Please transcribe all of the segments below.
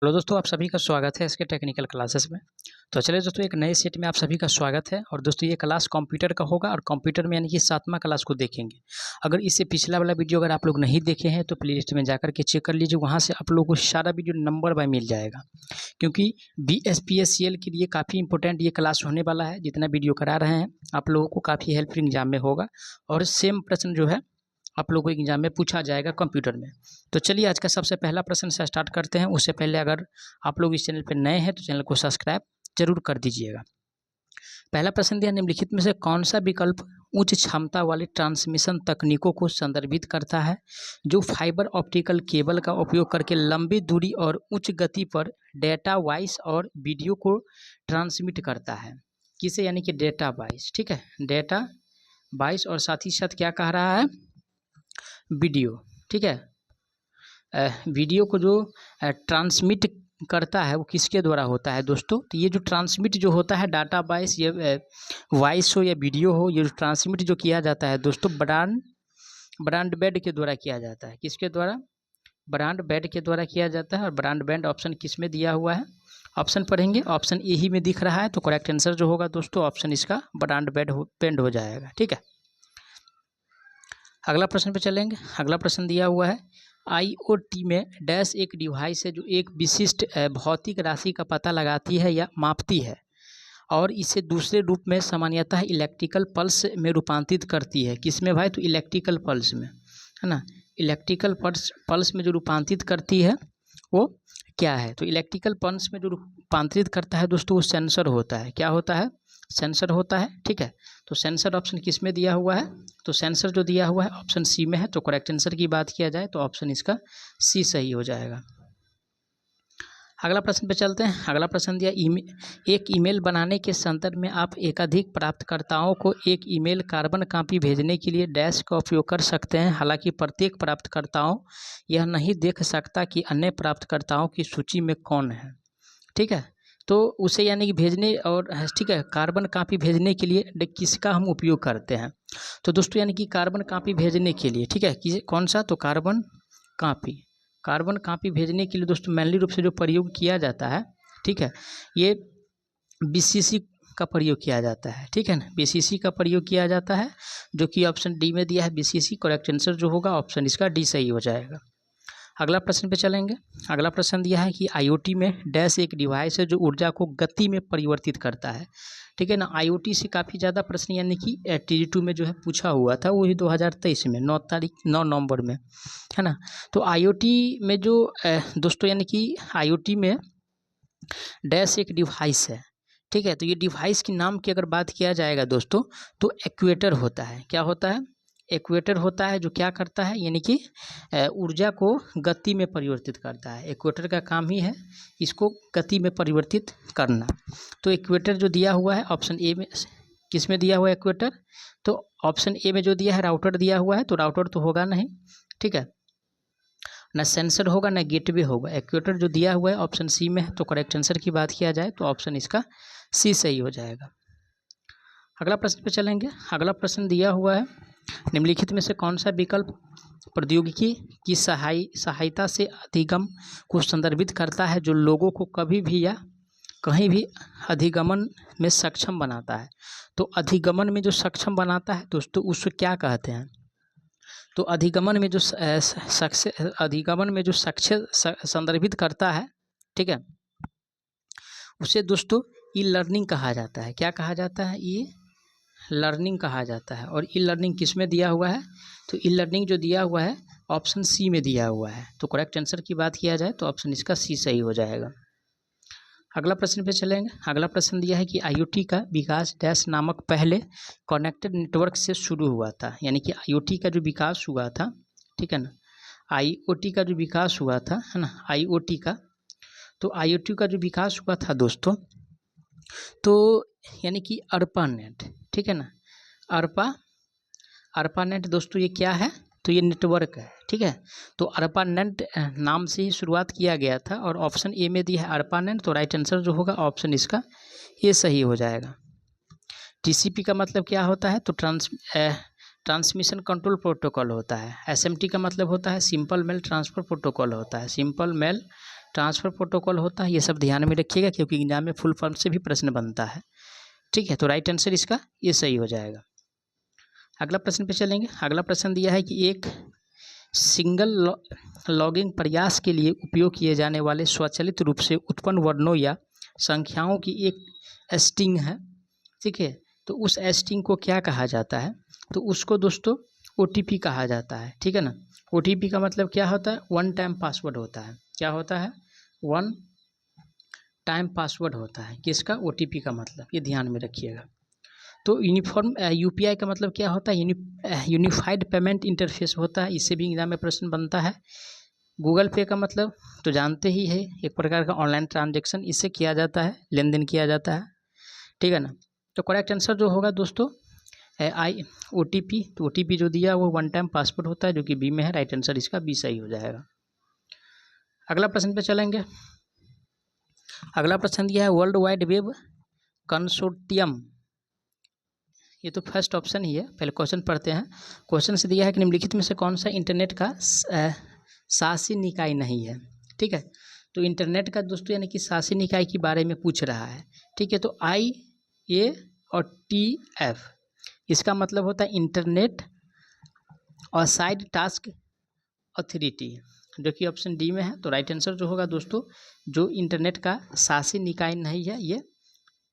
Hello दोस्तों, आप सभी का स्वागत है इसके टेक्निकल क्लासेस में। तो चलिए दोस्तों, एक नए सेट में आप सभी का स्वागत है। और दोस्तों ये क्लास कंप्यूटर का होगा और कंप्यूटर में यानी कि 7वां क्लास को देखेंगे। अगर इससे पिछला वाला वीडियो अगर आप लोग नहीं देखे हैं तो प्ले लिस्ट में जाकर के चेक कर लीजिए, वहाँ से आप लोगों को सारा वीडियो नंबर बाय मिल जाएगा। क्योंकि BSPSCL के लिए काफ़ी इंपॉर्टेंट ये क्लास होने वाला है। जितना वीडियो करा रहे हैं आप लोगों को काफ़ी हेल्पफुल एग्जाम में होगा और सेम प्रश्न जो है आप लोगों को एग्जाम में पूछा जाएगा कंप्यूटर में। तो चलिए आज का सबसे पहला प्रश्न से स्टार्ट करते हैं। उससे पहले अगर आप लोग इस चैनल पर नए हैं तो चैनल को सब्सक्राइब जरूर कर दीजिएगा। पहला प्रश्न दिया, निम्नलिखित में से कौन सा विकल्प उच्च क्षमता वाली ट्रांसमिशन तकनीकों को संदर्भित करता है जो फाइबर ऑप्टिकल केबल का उपयोग करके लंबी दूरी और उच्च गति पर डेटा, वॉइस और वीडियो को ट्रांसमिट करता है। किसे? यानी कि डेटा, वॉइस। ठीक है, डेटा, वॉइस और साथ ही साथ क्या कह रहा है? वीडियो। ठीक है, वीडियो को जो ट्रांसमिट करता है वो किसके द्वारा होता है दोस्तों? तो ये जो ट्रांसमिट जो होता है डाटा, वॉइस, ये वॉइस हो या वीडियो हो, ये जो ट्रांसमिट जो किया जाता है दोस्तों ब्रॉडबैंड के द्वारा किया जाता है। किसके द्वारा? ब्रॉडबैंड के द्वारा किया जाता है। और ब्रॉडबैंड ऑप्शन किस में दिया हुआ है? ऑप्शन पढ़ेंगे, ऑप्शन ए ही में दिख रहा है। तो करेक्ट आंसर जो होगा दोस्तों ऑप्शन इसका ब्रॉडबैंड हो जाएगा। ठीक है, अगला प्रश्न पे चलेंगे। अगला प्रश्न दिया हुआ है, IoT में डैश एक डिवाइस है जो एक विशिष्ट भौतिक राशि का पता लगाती है या मापती है और इसे दूसरे रूप में सामान्यतः इलेक्ट्रिकल पल्स में रूपांतरित करती है। किसमें भाई? तो इलेक्ट्रिकल पल्स में, है ना। इलेक्ट्रिकल पल्स में जो रूपांतरित करती है वो क्या है? तो इलेक्ट्रिकल पल्स में जो रूपांतरित करता है दोस्तों वो सेंसर होता है। क्या होता है? सेंसर होता है। ठीक है, तो सेंसर ऑप्शन किस में दिया हुआ है? तो सेंसर जो दिया हुआ है ऑप्शन सी में है। तो करेक्ट आंसर की बात किया जाए तो ऑप्शन इसका सी सही हो जाएगा। अगला प्रश्न पे चलते हैं। अगला प्रश्न दिया, एक ईमेल बनाने के संदर्भ में आप एकाधिक प्राप्तकर्ताओं को एक ईमेल कार्बन कॉपी भेजने के लिए डैश का उपयोग कर सकते हैं। हालांकि प्रत्येक प्राप्तकर्ताओं यह नहीं देख सकता कि अन्य प्राप्तकर्ताओं की सूची में कौन है। ठीक है, तो उसे यानी कि भेजने और ठीक है कार्बन कॉपी भेजने के लिए किसका हम उपयोग करते हैं? तो दोस्तों यानी कि कार्बन कॉपी भेजने के लिए, ठीक है, कौन सा? तो कार्बन कॉपी भेजने के लिए दोस्तों मेनली रूप से जो प्रयोग किया जाता है, ठीक है, ये BCC का प्रयोग किया जाता है। ठीक है ना, BCC का प्रयोग किया जाता है जो कि ऑप्शन डी में दिया है BCC। करेक्ट आंसर जो होगा ऑप्शन इसका डी सही हो जाएगा। अगला प्रश्न पे चलेंगे। अगला प्रश्न दिया है कि IoT में डैश एक डिवाइस है जो ऊर्जा को गति में परिवर्तित करता है। ठीक है ना, IoT से काफ़ी ज़्यादा प्रश्न यानी कि TG2 में जो है पूछा हुआ था, वही 2023 में 9 नवंबर में, है ना। तो IoT में जो दोस्तों यानी कि IoT में डैश एक डिवाइस है। ठीक है, तो ये डिवाइस के नाम की अगर बात किया जाएगा दोस्तों तो एक्चुएटर होता है। क्या होता है? एक्चुएटर होता है जो क्या करता है यानी कि ऊर्जा को गति में परिवर्तित करता है। एक्चुएटर का काम ही है इसको गति में परिवर्तित करना। तो एक्चुएटर जो दिया हुआ है ऑप्शन ए में, किस में दिया हुआ है एक्चुएटर? तो ऑप्शन ए में जो दिया है राउटर दिया हुआ है। तो राउटर तो होगा नहीं, ठीक है, ना सेंसर होगा ना गेटवे होगा। एक्चुएटर जो दिया हुआ है ऑप्शन सी में है। तो करेक्ट आंसर की बात किया जाए तो ऑप्शन इसका सी सही हो जाएगा। अगला प्रश्न पे चलेंगे। अगला प्रश्न दिया हुआ है, निम्नलिखित में से कौन सा विकल्प प्रौद्योगिकी की सहायता से अधिगम को संदर्भित करता है जो लोगों को कभी भी या कहीं भी अधिगमन में सक्षम बनाता है? तो अधिगमन में जो सक्षम बनाता है दोस्तों उसको क्या कहते हैं? तो अधिगमन में जो संदर्भित करता है, ठीक है, उसे दोस्तों ई लर्निंग कहा जाता है। क्या कहा जाता है? ई लर्निंग कहा जाता है। और ई लर्निंग किस में दिया हुआ है? तो ई लर्निंग जो दिया हुआ है ऑप्शन सी में दिया हुआ है। तो करेक्ट आंसर की बात किया जाए तो ऑप्शन इसका सी सही हो जाएगा। अगला प्रश्न पे चलेंगे। अगला प्रश्न दिया है कि IoT का विकास डैश नामक पहले कनेक्टेड नेटवर्क से शुरू हुआ था। यानी कि IoT का जो विकास हुआ था, ठीक है ना, IoT का जो विकास हुआ था, है ना, IoT का, तो IoT का जो विकास हुआ था दोस्तों तो यानी कि ARPANET, ठीक है ना, ARPANET दोस्तों ये क्या है? तो ये नेटवर्क है। ठीक है, तो ARPANET नाम से ही शुरुआत किया गया था और ऑप्शन ए में दिया है ARPANET। तो राइट आंसर जो होगा ऑप्शन इसका ये सही हो जाएगा। TCP का मतलब क्या होता है? तो ट्रांसमिशन कंट्रोल प्रोटोकॉल होता है। SMT का मतलब होता है सिंपल मेल ट्रांसफ़र प्रोटोकॉल होता है। सिंपल मेल ट्रांसफ़र प्रोटोकॉल होता है। ये सब ध्यान में रखिएगा क्योंकि एग्जाम में फुल फॉर्म से भी प्रश्न बनता है, ठीक है। तो राइट आंसर इसका ये सही हो जाएगा। अगला प्रश्न पे चलेंगे। अगला प्रश्न दिया है कि एक सिंगल लॉगिंग प्रयास के लिए उपयोग किए जाने वाले स्वचालित रूप से उत्पन्न वर्णों या संख्याओं की एक स्ट्रिंग है, ठीक है। तो उस स्ट्रिंग को क्या कहा जाता है? तो उसको दोस्तों OTP कहा जाता है, ठीक है ना। OTP का मतलब क्या होता है? वन टाइम पासवर्ड होता है। क्या होता है? वन टाइम पासवर्ड होता है। किसका? OTP का मतलब, ये ध्यान में रखिएगा। तो यूनिफॉर्म UPI का मतलब क्या होता है? यूनिफाइड पेमेंट इंटरफेस होता है। इससे भी एग्जाम में प्रश्न बनता है। गूगल पे का मतलब तो जानते ही है, एक प्रकार का ऑनलाइन ट्रांजेक्शन, इससे किया जाता है, लेन देन किया जाता है, ठीक है ना। तो करेक्ट आंसर जो होगा दोस्तों OTP। तो OTP जो दिया वो वन टाइम पासवर्ड होता है, जो कि बी में है। राइट आंसर इसका बी सही हो जाएगा। अगला प्रश्न पे चलेंगे। अगला प्रश्न दिया है वर्ल्ड वाइड वेब कंसोर्टियम। ये तो फर्स्ट ऑप्शन ही है। पहले क्वेश्चन पढ़ते हैं। क्वेश्चन से दिया है कि निम्नलिखित में से कौन सा इंटरनेट का शासी निकाय नहीं है, ठीक है। तो इंटरनेट का दोस्तों यानी कि शासी निकाय के बारे में पूछ रहा है, ठीक है। तो IA और TF, इसका मतलब होता है इंटरनेट और साइड टास्क अथॉरिटी, जो कि ऑप्शन डी में है। तो राइट आंसर जो होगा दोस्तों, जो इंटरनेट का शासी निकाय नहीं है, ये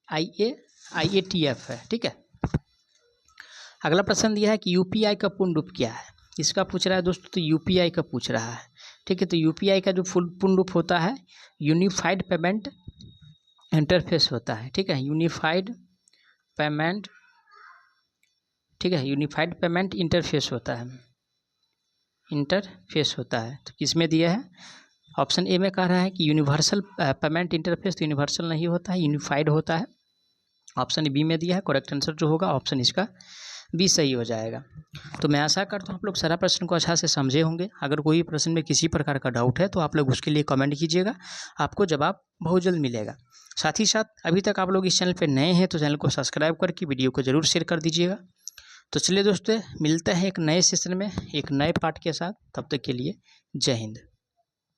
IATF है, ठीक है। अगला प्रश्न दिया है कि UPI का पूर्ण रूप क्या है? इसका पूछ रहा है दोस्तों। तो UPI का पूछ रहा है, ठीक है। तो UPI का जो पूर्ण रूप होता है यूनिफाइड पेमेंट इंटरफेस होता है, ठीक है। यूनिफाइड पेमेंट, ठीक है, यूनिफाइड पेमेंट इंटरफेस होता है, इंटरफेस होता है। तो किसमें दिया है? ऑप्शन ए में कह रहा है कि यूनिवर्सल पेमेंट इंटरफेस। तो यूनिवर्सल नहीं होता है, यूनिफाइड होता है। ऑप्शन बी में दिया है। करेक्ट आंसर जो होगा ऑप्शन इसका बी सही हो जाएगा। तो मैं आशा करता हूँ आप लोग सारा प्रश्न को अच्छा से समझे होंगे। अगर कोई प्रश्न में किसी प्रकार का डाउट है तो आप लोग उसके लिए कमेंट कीजिएगा, आपको जवाब बहुत जल्द मिलेगा। साथ ही साथ अभी तक आप लोग इस चैनल पर नए हैं तो चैनल को सब्सक्राइब करके वीडियो को ज़रूर शेयर कर दीजिएगा। तो चलिए दोस्तों, मिलते हैं एक नए सेशन में एक नए पार्ट के साथ। तब तक के लिए जय हिंद।